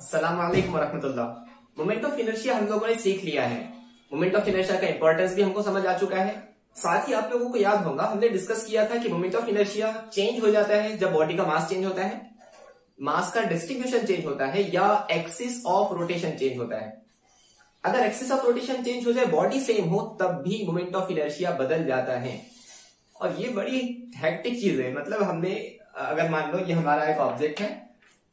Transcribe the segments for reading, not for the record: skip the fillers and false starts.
अस्सलाम वालेकुम वरहमतुल्लाह। Moment of inertia हम लोगों ने सीख लिया है। मोमेंट ऑफ इनर्शिया का इंपॉर्टेंस भी हमको समझ आ चुका है। साथ ही आप लोगों को याद होगा हमने डिस्कस किया था कि मोमेंट ऑफ इनर्शिया चेंज हो जाता है जब बॉडी का मास चेंज होता है, मास का डिस्ट्रीब्यूशन चेंज होता है या एक्सिस ऑफ रोटेशन चेंज होता है। अगर एक्सिस ऑफ रोटेशन चेंज हो जाए, बॉडी सेम हो, तब भी मोमेंट ऑफ इनर्शिया बदल जाता है। और ये बड़ी हेक्टिक चीज है। मतलब हमने अगर मान लो ये हमारा एक ऑब्जेक्ट है,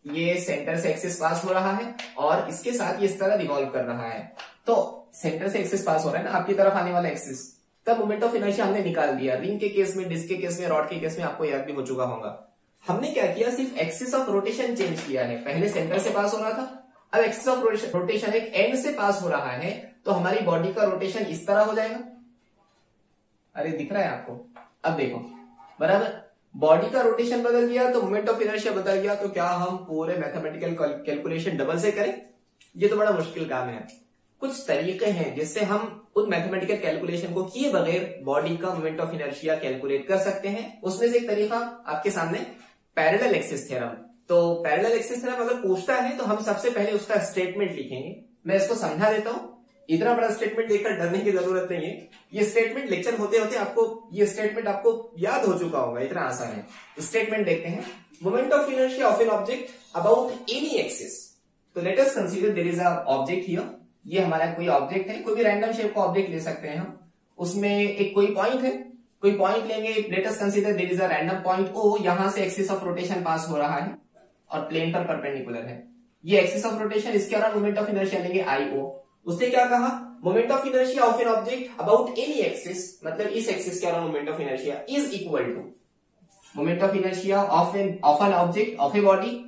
ये सेंटर से एक्सिस पास हो रहा है और इसके साथ ये इस तरह रिवॉल्व कर रहा है। तो सेंटर से एक्सिस पास हो रहा है ना, आपकी तरफ आने वाला एक्सिस, तब मोमेंट ऑफ इनर्शिया हमने निकाल दिया। रिंग के केस में, डिस्क के केस में, रॉड के केस में आपको याद भी हो चुका होगा। हमने क्या किया, सिर्फ एक्सिस ऑफ रोटेशन चेंज किया है। पहले सेंटर से पास हो रहा था, अब एक्सिस ऑफ रोटेशन एक एंड से पास हो रहा है, तो हमारी बॉडी का रोटेशन इस तरह हो जाएगा। अरे दिख रहा है आपको? अब देखो, बराबर बॉडी का रोटेशन बदल गया तो मोमेंट ऑफ इनर्शिया बदल गया। तो क्या हम पूरे मैथमेटिकल कैलकुलेशन डबल से करें? ये तो बड़ा मुश्किल काम है। कुछ तरीके हैं जिससे हम उन मैथमेटिकल कैलकुलेशन को किए बगैर बॉडी का मोमेंट ऑफ इनर्शिया कैलकुलेट कर सकते हैं। उसमें से एक तरीका आपके सामने पैरेलल एक्सिस थ्योरम। तो पैरेलल एक्सिस थ्योरम अगर पूछता है तो हम सबसे पहले उसका स्टेटमेंट लिखेंगे। मैं इसको समझा देता हूं। इतना बड़ा स्टेटमेंट देखकर डरने की जरूरत नहीं है। ये स्टेटमेंट लेक्चर होते होते आपको ये स्टेटमेंट आपको याद हो चुका होगा, इतना आसान है। स्टेटमेंट देखते हैं। Moment of inertia of an object about any axis. तो let us consider there is a object here. ये हमारा कोई ऑब्जेक्ट है, कोई भी रैंडम शेप का ऑब्जेक्ट ले सकते हैं हम। उसमें एक कोई पॉइंट है, कोई पॉइंट लेंगे। Let us consider there is a random point O. यहां से एक्सिस ऑफ रोटेशन पास हो रहा है और प्लेन पर परपेंडिकुलर है। ये एक्सिस ऑफ रोटेशन, इसके अलावा मोमेंट ऑफ इनर्शिया लेंगे आई ओ। उसने क्या कहा, moment of inertia of an object about any axis, मतलब इस एक्सिस के around moment of inertia is equal to moment of inertia of an object of a body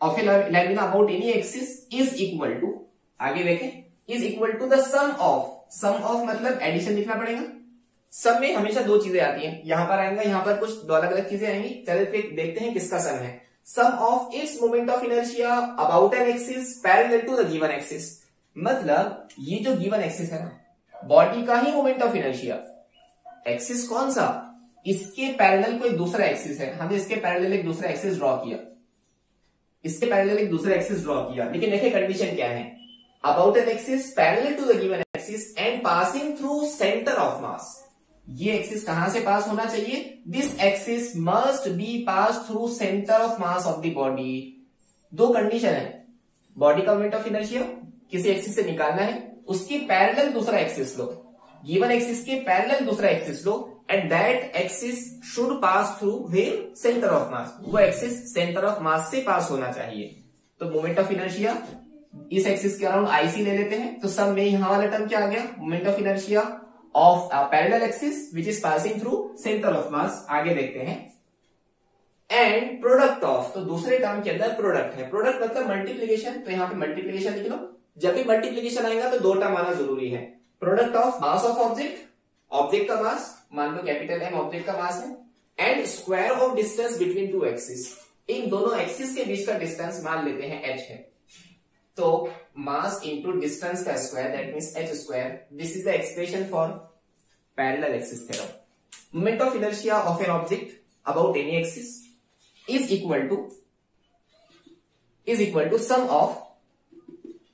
of a lamina about any axis is equal to, आगे देखें, is equal to the sum of मतलब addition लिखना पड़ेगा। सम में हमेशा दो चीजें आती हैं, यहां पर आएंगे, यहां पर कुछ दो अलग अलग चीजें आएंगी। चलिए देखते हैं किसका सम है। Sum of its moment of inertia about an axis parallel to the given axis. मतलब ये जो गिवन एक्सिस है ना, बॉडी का ही मोमेंट ऑफ इनर्शिया, एक्सिस कौन सा, इसके पैरेलल कोई दूसरा एक्सिस है। हमने इसके पैरेलल एक दूसरा एक्सिस ड्रॉ किया, इसके पैरेलल एक दूसरा एक्सिस ड्रॉ किया। लेकिन देखिए कंडीशन क्या है, about an axis parallel to the given axis and passing through centre of mass. ये एक्सिस कहां से पास होना चाहिए, this axis must be pass through centre of mass of the body. दो कंडीशन है, बॉडी का मोमेंट ऑफ इनर्शिया किसी axis से निकालना है, उसकी पैरेलल दूसरा एक्सिस लो, गिवन एक्सिस के पैरेलल दूसरा एक्सिस लो, and that axis should pass through where centre of मास। वो एक्सिस सेंटर ऑफ मास से पास होना चाहिए। तो मोमेंट ऑफ इनर्शिया इस एक्सिस के अराउंड आईसी ले लेते हैं। तो सब में यहां वाला टर्म क्या आ गया, moment of inertia of parallel axis which is passing through centre of मास। आगे देखते हैं, एंड प्रोडक्ट ऑफ, तो दूसरे टर्म के अंदर प्रोडक्ट है। प्रोडक्ट मतलब मल्टीप्लीकेशन, तो यहां पे मल्टीप्लीकेशन लिख लो। जब भी मल्टीप्लीकेशन आएगा तो दो टर्म आना जरूरी है। Product of mass of object, object का मास, मान लो कैपिटल एम ऑब्जेक्ट का मास है, and square of distance between two axis. इन दोनों एक्सिस के बीच का डिस्टेंस मान लेते हैं h है। तो मास इंटू डिस्टेंस का square, that means h square. This is the expression for parallel axis theorem. Moment of inertia of an object about any axis is equal to sum of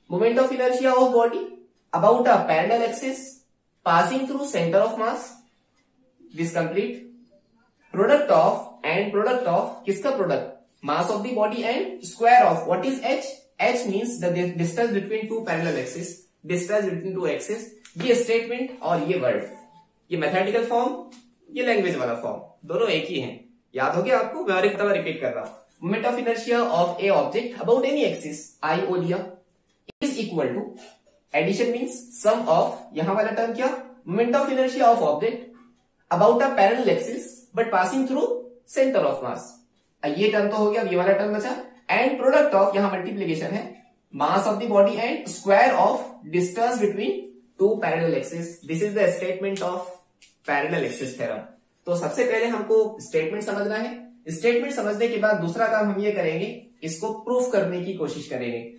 moment of inertia of body about a parallel axis passing through centre of mass, this complete. Product of किसका product, mass of the body and square of what is h means the distance between two parallel axis, distance between two axis. ये statement और ये word, ये mathematical form, ये language वाला form, दोनों एक ही है। याद हो गया आपको? मैं और एक दफा रिपीट कर रहा हूं। Moment of inertia of a object about any axis, I O लिया, is equal to, addition means sum of, यहां वाला टर्म क्या, moment of inertia of object about a parallel axis but passing through centre of mass. ये term तो हो गया, ये वाला टर्म बचा। एंड प्रोडक्ट ऑफ, यहां मल्टीप्लीकेशन है, mass of the body and square of distance between two parallel axis. This is the statement of parallel axis theorem. तो सबसे पहले हमको स्टेटमेंट समझना है। स्टेटमेंट समझने के बाद दूसरा काम हम ये करेंगे, इसको प्रूफ करने की कोशिश करेंगे।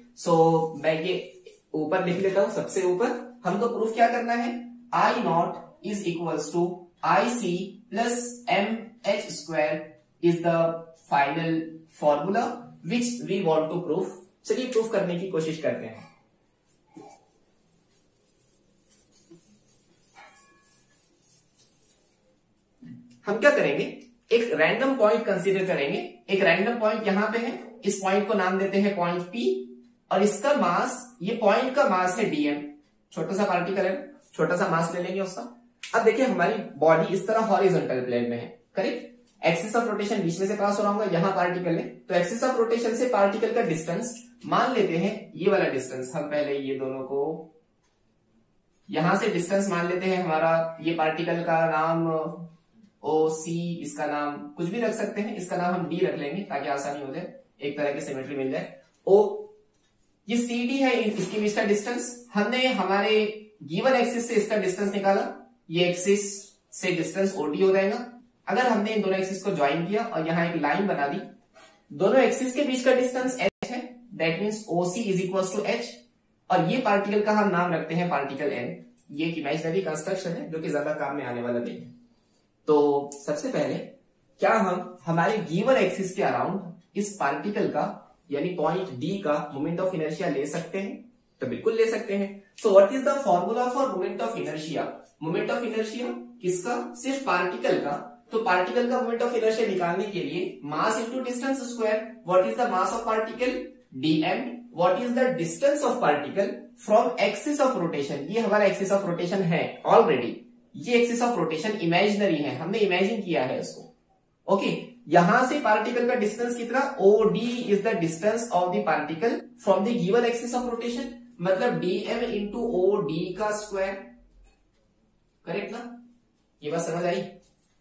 मैं ये ऊपर लिख लेता हूं, सबसे ऊपर हमको प्रूफ क्या करना है, I naught is equals to I C plus M H square is the final formula which we want to proof. चलिए प्रूफ करने की कोशिश करते हैं। हम क्या करेंगे, एक रैंडम पॉइंट कंसीडर करेंगे। एक रैंडम पॉइंट यहां पे है, इस पॉइंट को नाम देते हैं पॉइंट P, और इसका मास, ये पॉइंट का मास है dm, छोटा सा पार्टिकल है, छोटा सा मास ले लेंगे उसका। अब देखिए हमारी बॉडी इस तरह हॉरिजॉन्टल प्लेन में है, करेक्ट। एक्सिस ऑफ रोटेशन बीच में से पास हो रहा होगा, यहां पार्टिकल है, तो एक्सिस ऑफ रोटेशन से पार्टिकल का डिस्टेंस मान लेते हैं ये वाला डिस्टेंस। हम पहले ये दोनों को यहां से डिस्टेंस मान लेते हैं। हमारा ये पार्टिकल का नाम OC, इसका नाम कुछ भी रख सकते हैं, इसका नाम हम D रख लेंगे ताकि आसानी हो जाए, एक तरह की सिमेट्री मिल जाए। O, ये CD है, इसके बीच का डिस्टेंस। हमने हमारे गिवन एक्सिस से इसका डिस्टेंस निकाला, ये एक्सिस से डिस्टेंस OD हो जाएगा। अगर हमने इन दोनों एक्सिस को ज्वाइन किया और यहाँ एक लाइन बना दी, दोनों एक्सिस के बीच का डिस्टेंस h है, that means OC is equal to h, और ये पार्टिकल का हम नाम रखते हैं पार्टिकल n। ये एक इमेजिनरी कंस्ट्रक्शन है जो कि ज्यादा काम में आने वाला नहीं है। तो सबसे पहले क्या हम हमारे गिवन एक्सिस के अराउंड इस पार्टिकल का यानी पॉइंट D का मोमेंट ऑफ इनर्शिया ले सकते हैं? तो बिल्कुल ले सकते हैं। So what is the formula for moment of inertia? Moment of inertia किसका? सिर्फ पार्टिकल का। तो पार्टिकल का मोमेंट ऑफ इनर्शिया निकालने के लिए मास into distance square. What is the mass of particle? dm। What is the distance of particle from axis of rotation? ये हमारा एक्सिस ऑफ रोटेशन है ऑलरेडी, ये एक्सिस ऑफ रोटेशन इमेजिनरी है, हमने imagine किया है इसको। ओके, यहां से पार्टिकल का डिस्टेंस कितना? OD is the distance of the particle from the given axis of rotation, मतलब dm इंटू OD का स्क्वायर, करेक्ट ना? ये बात समझ आई?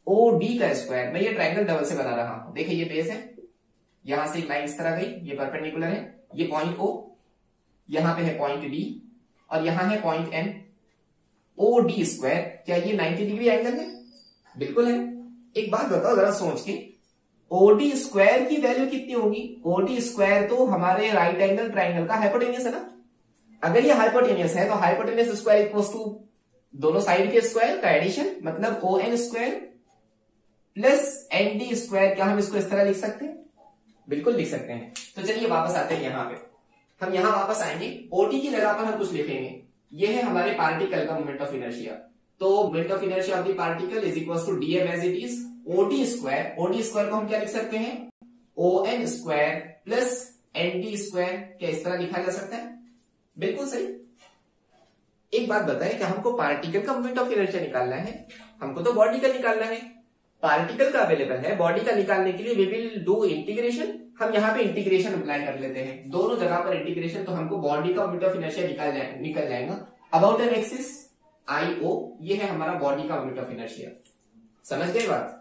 OD का स्क्वायर। मैं ये ट्रायंगल डबल से बना रहा हूं, देखिए ये बेस है, यहां से एक लाइन इस तरह गई, ये परपेंडिकुलर है, ये पॉइंट O, यहां पे है पॉइंट D, और यहां है पॉइंट N। OD स्क्वायर, क्या ये 90 डिग्री एंगल है? बिल्कुल है। एक बात बताओ जरा सोच के, OD स्क्वायर की वैल्यू कितनी होगी? OD स्क्वायर तो हमारे राइट एंगल ट्राइंगल का हाइपोटेन्यूस है ना। अगर ये हाइपोटेन्यूस है तो हाइपोटेन्यूस स्क्वायर इक्वल्स टू दोनों साइड के स्क्वायर का एडिशन, मतलब ON square plus ND square. क्या हम इसको इस तरह लिख सकते हैं? बिल्कुल लिख सकते हैं। तो चलिए वापस आते हैं यहाँ पे, हम यहां वापस आएंगे, OD की जगह पर हम कुछ लिखेंगे। ये है हमारे पार्टिकल का मोमेंट ऑफ इनर्शिया। तो moment of inertia of the particle is equal to dm as it is OD square. OD square को हम क्या लिख सकते हैं? ON square plus ND square. क्या इस तरह लिखा जा सकता है? बिल्कुल सही। एक बात बताएं, क्या हमको पार्टिकल का मोमेंट ऑफ इनर्शिया निकालना है? हमको तो बॉडी का निकालना है। पार्टिकल का अवेलेबल है, बॉडी का निकालने के लिए वी विल डू इंटीग्रेशन। हम यहाँ पे इंटीग्रेशन अप्लाई कर लेते हैं, दोनों जगह पर इंटीग्रेशन, तो हमको बॉडी का मोमेंट ऑफ इनर्शिया निकल जाएगा अबाउट एन एक्सिस IO। ये है हमारा बॉडी का मोमेंट ऑफ इनर्शिया। समझ गए बात?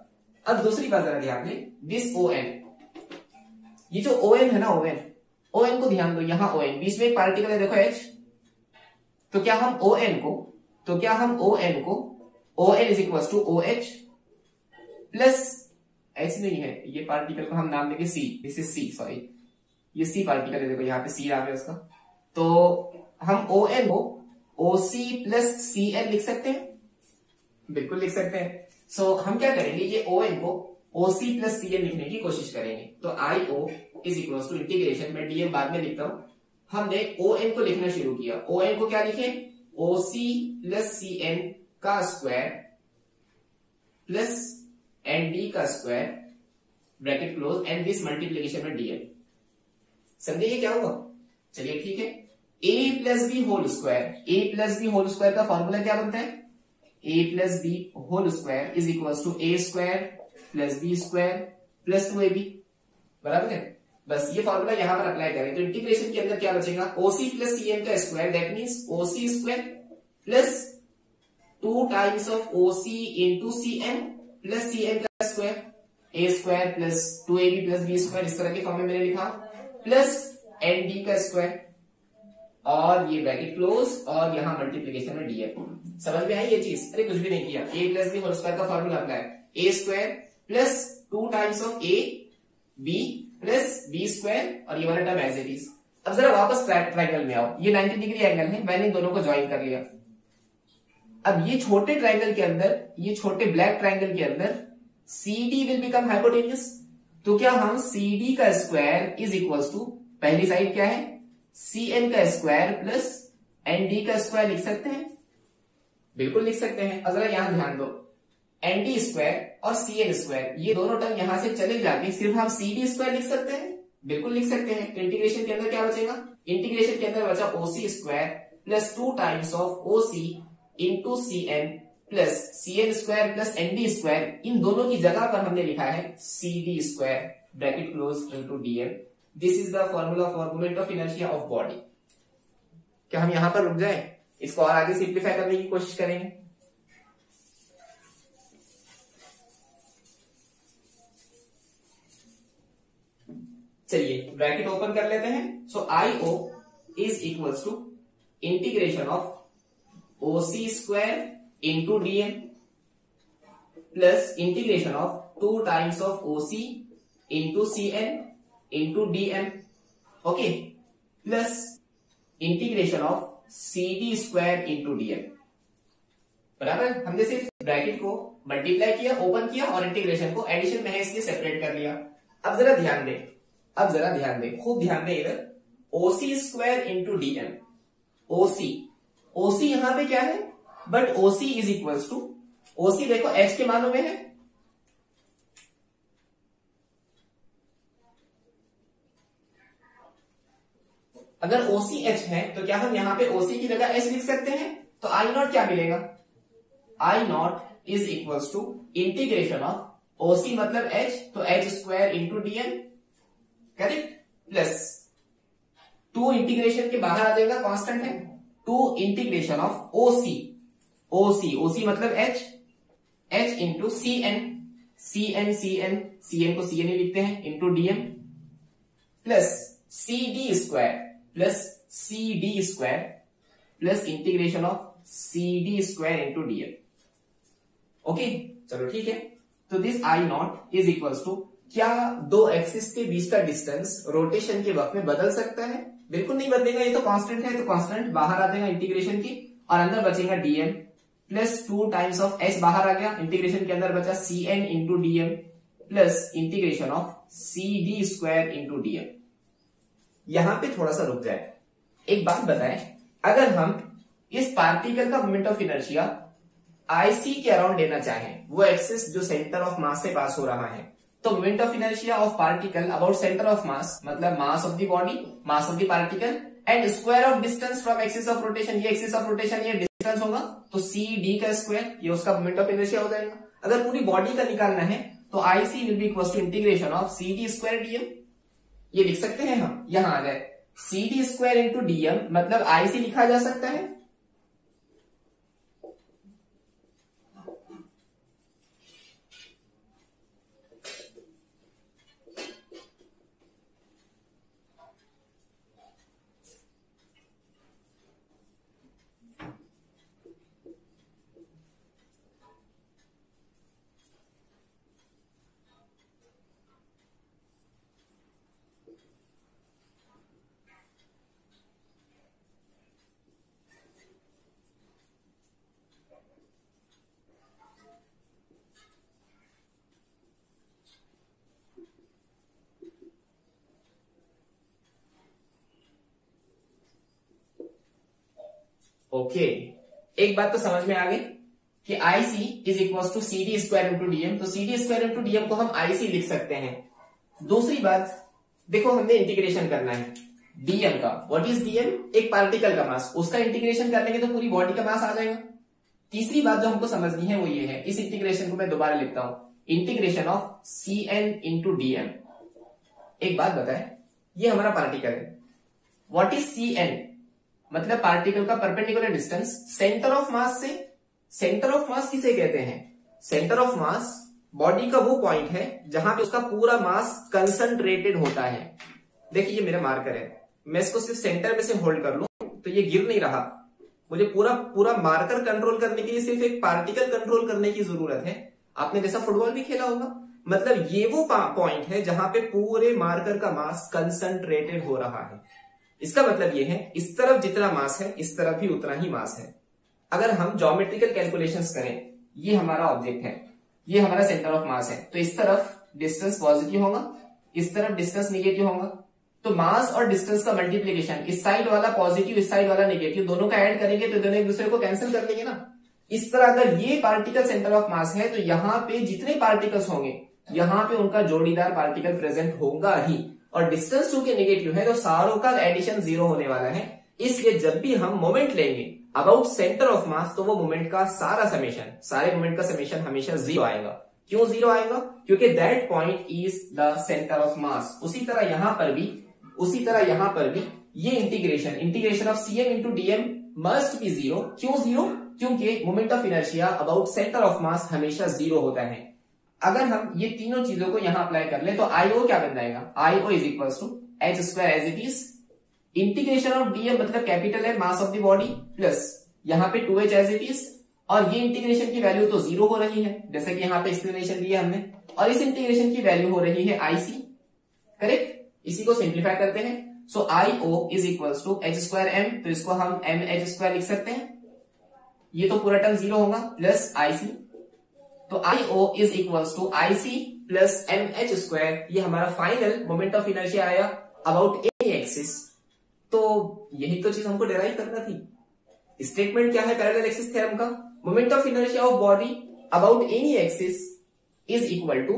अब दूसरी बात जरा ध्यान दें, दिस ON, ये जो ON है ना, ON को ध्यान दो, यहाँ ON बीच में एक पार्टिकल है, देखो H। तो क्या हम ON को ON is equal to OH plus H नहीं है, ये पार्टिकल को हम नाम देंगे C, this is C, sorry ये C पार्टिकल है, देखो यहाँ पे C आ गया उसका। तो हम ON को OC प्लस CN लिख सकते हैं? बिल्कुल लिख सकते हैं। सो हम क्या करेंगे, ये ON को OC प्लस CN लिखने की कोशिश करेंगे। तो IO is equal to integration, मैं DM बाद में लिखता हूं, हमने ON को लिखना शुरू किया। ON को क्या लिखे? OC प्लस CN का स्क्वायर प्लस ND का square, bracket close, and this multiplication में DM। समझे ये क्या होगा? चलिए ठीक है, A plus B whole square. A plus B whole square का फॉर्मूला क्या बनता है? A plus B whole square is equal to A square plus B square plus 2AB, बराबर है। बस ये फॉर्मूला यहां पर अप्लाई करें तो इंटीग्रेशन के अंदर क्या बचेगा? OC प्लस CN का square, that means OC square plus 2 times of OC into CN plus CN का square, A square plus 2AB plus B square, इस तरह के फॉर्म में मैंने लिखा, प्लस ND का स्क्वायर, और ये ब्रैकेट क्लोज, और यहां मल्टीप्लीकेशन में DM। समझ में आई ये चीज? अरे कुछ भी नहीं किया, A plus B whole square का formula apply, A square plus 2 times of A B plus B square, और ये वाला टर्म एज इट इज। अब जरा वापस ट्राइंगल में आओ, ये 90 डिग्री एंगल है, मैंने इन दोनों को ज्वाइन कर लिया। अब ये छोटे ट्राइंगल के अंदर, ये छोटे ब्लैक ट्राइंगल के अंदर CD विल बिकम हाइपोटेन्यूस। तो क्या हम CD का स्क्वायर इज इक्वल टू पहली साइड क्या है, cn का स्क्वायर प्लस nd का स्क्वायर लिख सकते हैं, बिल्कुल लिख सकते हैं। अब जरा यहां ध्यान दो, nd स्क्वायर और cn स्क्वायर ये दोनों टर्म यहां से चले जाके सिर्फ हम cd स्क्वायर लिख सकते हैं, बिल्कुल लिख सकते हैं। तो इंटीग्रेशन के अंदर क्या बचेगा, इंटीग्रेशन के अंदर बचा OC square plus 2 times of OC into cn plus cn square plus nd square, इन दोनों की जगह पर हमने लिखा है cd square bracket close into dm। This is the formula for moment of inertia of body. क्या हम यहां पर रुक जाए, इसको और आगे सिंप्लीफाई करने की कोशिश करेंगे। चलिए ब्रैकेट ओपन कर लेते हैं। So IO is equals to integration of OC square into dm plus integration of 2 times of OC into cn into dm, okay, plus integration of cd square into dm। बराबर, हमने सिर्फ bracket को multiply किया, open किया और integration को addition में है इसलिए सेपरेट कर लिया। अब जरा ध्यान दें, अब जरा ध्यान दें, खूब ध्यान दें इधर, OC square into dm, OC यहां पे क्या है, but OC is equals to, OC देखो h के मानों में है, अगर ओसी एच है तो क्या हम यहां पे ओसी की जगह एच लिख सकते हैं, तो आई नॉट क्या मिलेगा, I naught is equals to integration of OC मतलब एच, तो H square into dm, correct, plus 2 integration के बाहर आ जाएगा, कांस्टेंट है, 2 इंटीग्रेशन ऑफ ओसी, ओसी मतलब एच, एच इंटू cn को cn ही लिखते हैं into dm plus cd square plus cd square plus integration of cd square into dm। Okay, चलो ठीक है। तो this I naught is equals to, क्या दो एक्सिस के बीच का डिस्टेंस रोटेशन के वक्त में बदल सकता है, बिल्कुल नहीं बदलेगा, ये तो कांस्टेंट है, तो कांस्टेंट बाहर आ जाएगा इंटीग्रेशन की और अंदर बचेगा dm plus 2 times of h बाहर आ गया, इंटीग्रेशन के अंदर बचा cn into dm plus integration of cd square into dm। यहां पे थोड़ा सा रुक जाए, एक बात बताएं, अगर हम इस पार्टिकल का मोमेंट ऑफ इनर्शिया IC के अराउंड लेना चाहें, वो एक्सिस जो सेंटर ऑफ मास से पास हो रहा है, तो moment of inertia of particle about centre of mass मतलब mass of the body, mass of the particle and square of distance from axis of rotation, ये एक्सिस ऑफ रोटेशन ये distance होगा, तो CD का स्क्वायर ये उसका moment of inertia हो जाएगा। अगर पूरी बॉडी का निकालना है तो IC will be equal to integration of CD square dm, ये लिख सकते हैं हम, यहां आ जाए CD स्क्वायर इंटू dm मतलब IC लिखा जा सकता है, ओके, एक बात तो समझ में आ गई कि IC is equal to CD square into dm, तो CD स्क्वायर इंटू dm को हम IC लिख सकते हैं। दूसरी बात देखो, हमने इंटीग्रेशन करना है dm का, व्हाट इज dm, एक पार्टिकल का मास, उसका इंटीग्रेशन करने के तो पूरी बॉडी का मास आ जाएगा। तीसरी बात जो हमको समझनी है वो ये है, इस इंटीग्रेशन को मैं दोबारा लिखता हूं, integration of cn into dm। एक बात बताए, ये हमारा पार्टिकल है, व्हाट इज cn मतलब पार्टिकल का परपेंडिकुलर डिस्टेंस सेंटर ऑफ मास से, सेंटर ऑफ मास किसे कहते हैं, सेंटर ऑफ मास बॉडी का वो पॉइंट है जहां पे उसका पूरा मास कंसंट्रेटेड होता है। देखिए ये मेरा मार्कर है, मैं इसको सिर्फ सेंटर में से होल्ड कर लूं तो ये गिर नहीं रहा, मुझे पूरा मार्कर कंट्रोल करने के लिए सिर्फ एक पार्टिकल कंट्रोल करने की जरूरत है। आपने जैसा फुटबॉल भी खेला होगा, मतलब ये वो पॉइंट है जहां पे पूरे मार्कर का मास कंसंट्रेटेड हो रहा है। इसका मतलब ये है, इस तरफ जितना मास है इस तरफ भी उतना ही मास है। अगर हम ज्योमेट्रिकल कैलकुलेशंस करें, ये हमारा ऑब्जेक्ट है, ये हमारा सेंटर ऑफ मास है, तो इस तरफ डिस्टेंस पॉजिटिव होगा, इस तरफ डिस्टेंस निगेटिव होगा, तो मास और डिस्टेंस का मल्टीप्लीकेशन, इस साइड वाला पॉजिटिव इस साइड वाला नेगेटिव, दोनों का ऐड करेंगे तो दोनों एक दूसरे को कैंसिल कर देंगे ना। इस तरह अगर ये पार्टिकल सेंटर ऑफ मास है तो यहाँ पे जितने पार्टिकल्स होंगे यहाँ पे उनका जोड़ीदार पार्टिकल प्रेजेंट होगा ही, और डिस्टेंस चूंकि नेगेटिव है तो सारों का एडिशन 0 होने वाला है। इसलिए जब भी हम मोमेंट लेंगे अबाउट सेंटर ऑफ मास तो वो मोमेंट का सारा समेशन, सारे मोमेंट का समेशन हमेशा 0 आएगा। क्यों 0 आएगा? क्योंकि that point is the centre of मास। उसी तरह यहां पर भी ये integration of cm into dm must be 0। क्यों 0? क्योंकि moment of inertia about centre of मास हमेशा 0 होता है। अगर हम ये तीनों चीजों को यहां अप्लाई कर ले तो IO क्या बन जाएगा? IO is equal to h square as it is, integration of dm मतलब कैपिटल है mass of the body, plus यहाँ पे 2h एज इट इज, और ये इंटीग्रेशन की वैल्यू तो 0 हो रही है जैसे कि यहाँ पे एक्सप्लेनेशन दिया हमने, और इस इंटीग्रेशन की वैल्यू हो रही है IC। करेक्ट? इसी को सिंप्लीफाई करते हैं। So IO is equal to h square m, तो इसको हम mh स्क्वायर लिख सकते हैं, ये तो पूरा टर्म 0 होगा, प्लस IC, तो IO is equal to IC plus mh square. ये हमारा फाइनल मोमेंट ऑफ इनर्शिया आया अबाउट एनी एक्सिस। तो यही तो चीज हमको डिराइव करना थी। स्टेटमेंट क्या है पैरेलल एक्सिस थ्योरम का? Moment of inertia of body about any axis is equal to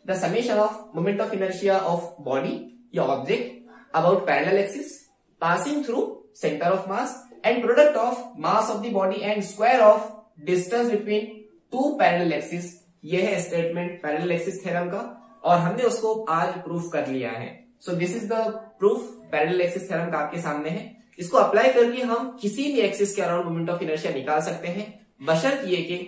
the summation of moment of inertia of body या object about parallel axis passing through centre of mass and product of mass of the body and square of distance between two parallel axis. ये है statement parallel axis theorem का, और हमने उसको आज proof कर लिया है। So this is the proof parallel axis theorem का आपके सामने है। इसको अप्लाई करके हम किसी भी एक्सिस के अराउंड मोमेंट ऑफ इनर्शिया निकाल सकते हैं, बशर्त ये कि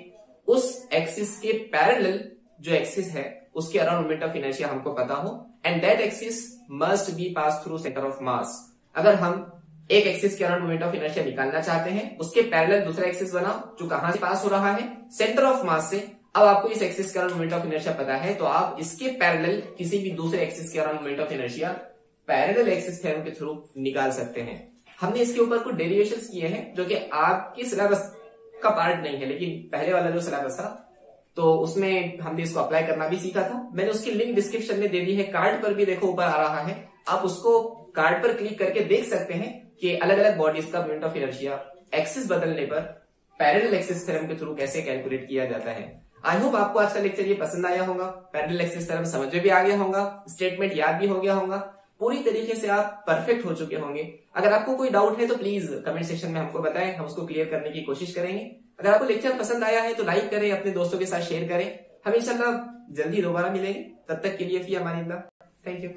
उस एक्सिस के पैरेलल जो एक्सिस है उसके अराउंड मोमेंट ऑफ इनर्शिया हमको पता हो, and that axis must be pass through centre of मास। अगर हम एक एक्सिस के अराउंड मोमेंट ऑफ इनर्शिया निकालना चाहते हैं, उसके पैरेलल दूसरा एक्सिस बनाओ जो कहां से पास हो रहा है? सेंटर ऑफ मास से। अब आपको इस एक्सिस के अराउंड मोमेंट ऑफ इनर्शिया पता है तो आप इसके पैरेलल किसी भी दूसरे एक्सिस के around moment of inertia parallel axis theorem के थ्रू निकाल सकते हैं। हमने इसके ऊपर कुछ डेरिवेशंस किए हैं जो कि आपके सिलेबस का पार्ट नहीं है, लेकिन पहले वाला जो सिलेबस था तो उसमें हमने इसको अप्लाई करना भी सीखा था। मैंने उसकी लिंक डिस्क्रिप्शन में दे दी है, कार्ड पर भी देखो ऊपर आ रहा है, आप उसको कार्ड पर क्लिक करके देख सकते हैं कि अलग अलग बॉडीज का मोमेंट ऑफ इनर्शिया एक्सिस बदलने पर पैरेलल एक्सिस थ्योरम के थ्रू कैसे कैलकुलेट किया जाता है। आई होप आपको आज का लेक्चर ये पसंद आया होगा, पैरेलल एक्सिस थ्योरम समझ में भी आ गया होगा, स्टेटमेंट याद भी हो गया होगा, पूरी तरीके से आप परफेक्ट हो चुके होंगे। अगर आपको कोई डाउट है तो प्लीज कमेंट सेक्शन में हमको बताएं, हम उसको क्लियर करने की कोशिश करेंगे। अगर आपको लेक्चर पसंद आया है तो लाइक करें, अपने दोस्तों के साथ शेयर करें। हम इंशाल्लाह जल्दी दोबारा मिलेंगे, तब तक के लिए फी अमानिल्लाह। Thank you.